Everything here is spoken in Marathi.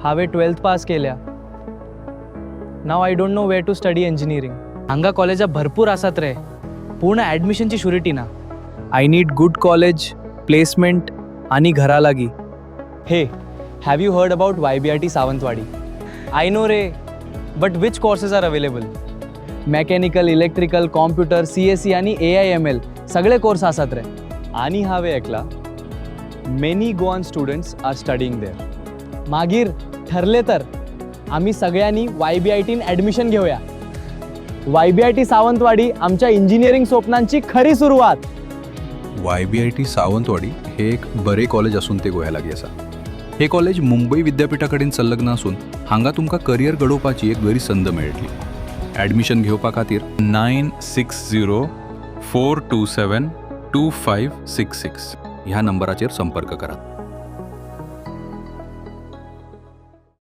हांवें 12th पास केल्या. नाव I don't know where to study engineering. हांगा कॉलेजां भरपूर आसात रे, पूर्ण ॲडमिशनची शुरिटी ना. I need good college, placement आणि घरा लागी. Hey, have you heard about YBRT Sawantwadi? I know रे, but which courses are available? Mechanical, electrical, computer, CSE आणि AIML सगळे कोर्स आसात रे. आणि हांवें ऐकला many Goan students are studying there. मागीर ठरले तर आम्ही सगळ्यांनी YBITन ॲडमिशन घेऊया. YBIT सावंतवाडी आमच्या इंजिनिअरिंग स्वप्नांची खरी सुरुवात. YBIT सावंतवाडी हे एक बरे कॉलेज असून ते गोंया लागीं आसा. हे कॉलेज मुंबई विद्यापीठा कडेन संलग्न असून हांगा तुमकां करियर घडोवपाची एक बरी संद मेळटली. ॲडमिशन घेवपा खातीर 9604272566 ह्या नंबराचेर संपर्क करात.